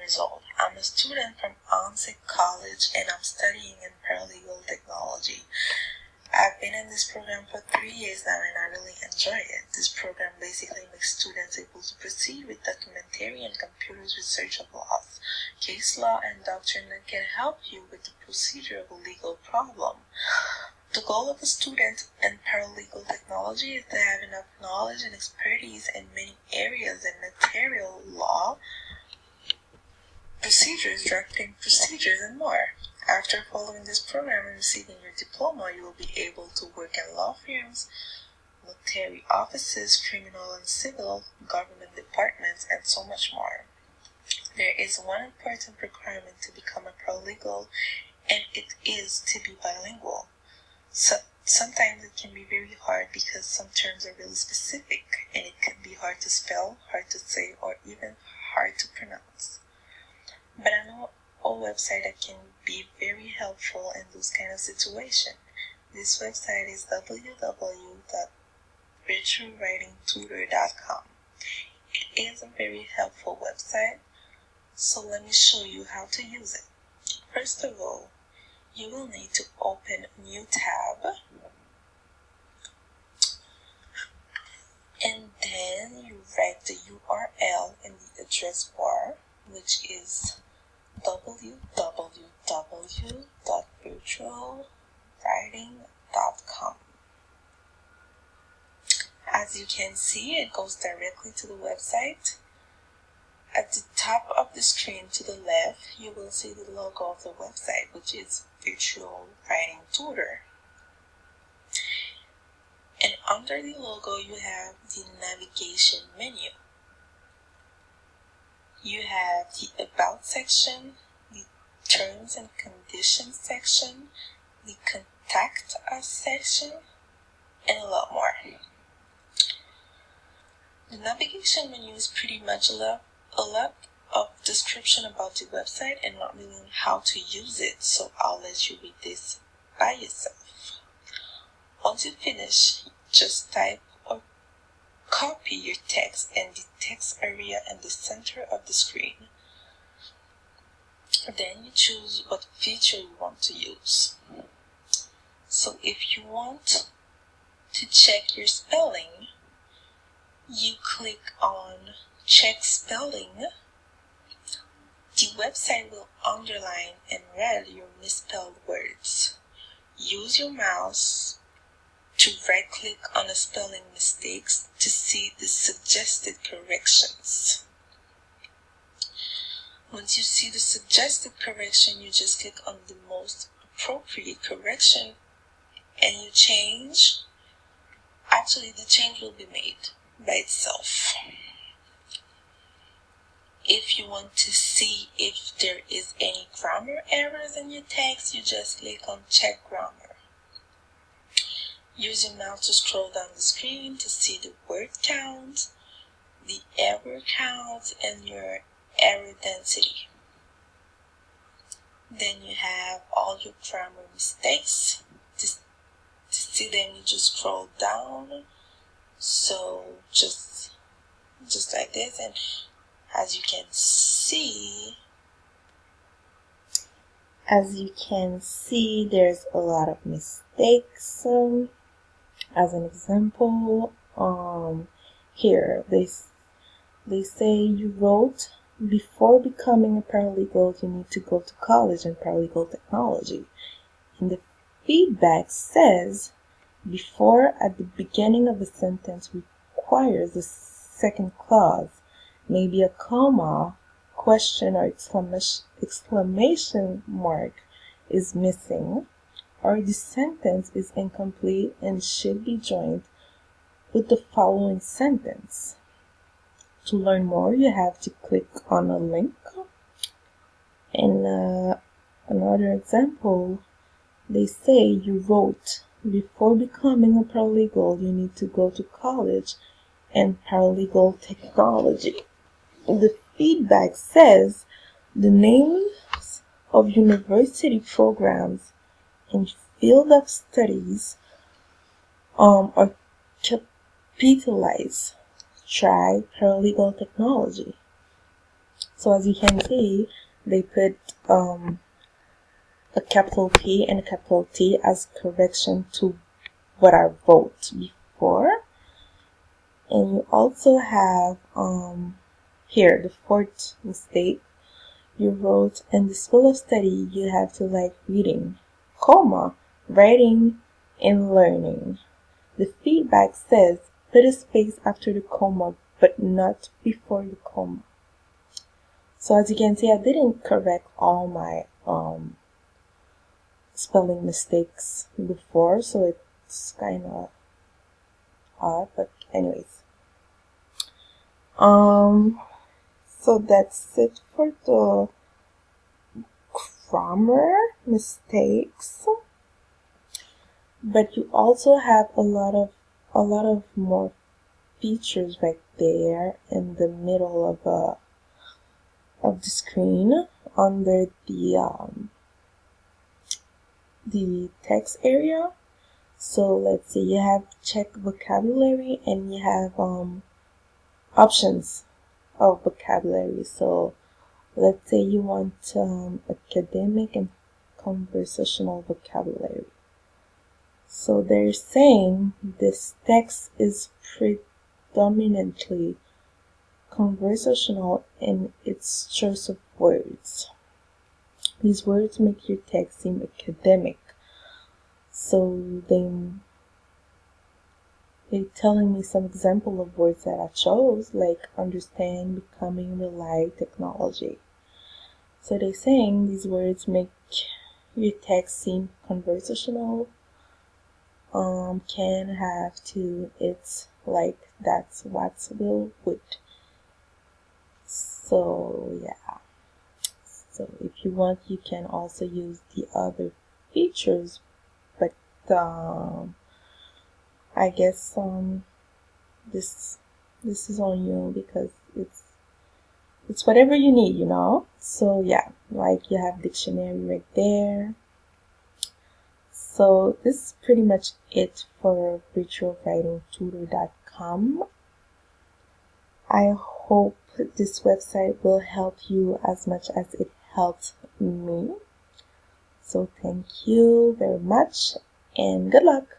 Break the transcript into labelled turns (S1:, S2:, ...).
S1: years old. I'm a student from Onset College and I'm studying in paralegal technology. I've been in this program for 3 years now and I really enjoy it. This program basically makes students able to proceed with documentary and computers research of laws, case law, and doctrine that can help you with the procedure of a legal problem. The goal of a student in paralegal technology is to have enough knowledge and expertise in many areas in material law, procedures, drafting procedures, and more. After following this program and receiving your diploma, you will be able to work in law firms, notary offices, criminal and civil, government departments, and so much more. There is one important requirement to become a paralegal, and it is to be bilingual. Sometimes it can be very hard because some terms are really specific, and it can be hard to spell, hard to say, or even hard to pronounce. But I know a website that can be very helpful in those kind of situations. This website is www.virtualwritingtutor.com. It is a very helpful website, so let me show you how to use it. First of all, you will need to open a new tab, and then you write the URL in the address bar, which is www.virtualwriting.com. As you can see, it goes directly to the website. At the top of the screen to the left, you will see the logo of the website, which is Virtual Writing Tutor. And under the logo, you have the navigation menu. You have the About section, the Terms and Conditions section, the Contact Us section, and a lot more. The navigation menu is pretty much a lot of description about the website and not really how to use it, so I'll let you read this by yourself. Once you finish, just type or copy your text in the text area in the center of the screen. Then you choose what feature you want to use. So if you want to check your spelling, you click on Check Spelling. The website will underline in red your misspelled words. Use your mouse to right-click on the spelling mistakes to see the suggested corrections. Once you see the suggested correction, you just click on the most appropriate correction and you change. Actually, the change will be made by itself. If you want to see if there is any grammar errors in your text, you just click on Check Grammar. Use your mouse to scroll down the screen to see the word count, the error count, and your error density. Then you have all your grammar mistakes. To see them, you just scroll down. So just like this, and as you can see, there's a lot of mistakes. As an example, here they say you wrote, before becoming a paralegal, you need to go to college in paralegal technology. And the feedback says, before at the beginning of a sentence requires the second clause, maybe a comma, question, or exclamation mark is missing, or the sentence is incomplete and should be joined with the following sentence. To learn more, you have to click on a link. In another example, they say you wrote, before becoming a paralegal, you need to go to college in paralegal technology. The feedback says the names of university programs in field of studies are capitalized. Try paralegal technology. So as you can see, they put a capital P and a capital T as correction to what I wrote before. And you also have here the fourth mistake. You wrote, in this field of study you have to like reading, comma, writing and learning. The feedback says put a space after the comma but not before the comma. So as you can see, I didn't correct all my spelling mistakes before, so it's kind of odd, but anyways. So that's it for the grammar mistakes. But you also have a lot of more features right there in the middle of the screen under the text area. So let's see, you have check vocabulary and you have options of vocabulary. So let's say you want academic and conversational vocabulary. So they're saying this text is predominantly conversational in its choice of words. These words make your text seem academic. So they're telling me some example of words that I chose, like understand, becoming, rely, technology. So they're saying these words make your text seem conversational, can, have, to, it's, like, that's, what's, will, would. So yeah. So if you want, you can also use the other features, but I guess this is on you because it's whatever you need, you know. So yeah, like you have dictionary right there. So this is pretty much it for virtualwritingtutor.com. I hope this website will help you as much as it helped me. So thank you very much and good luck.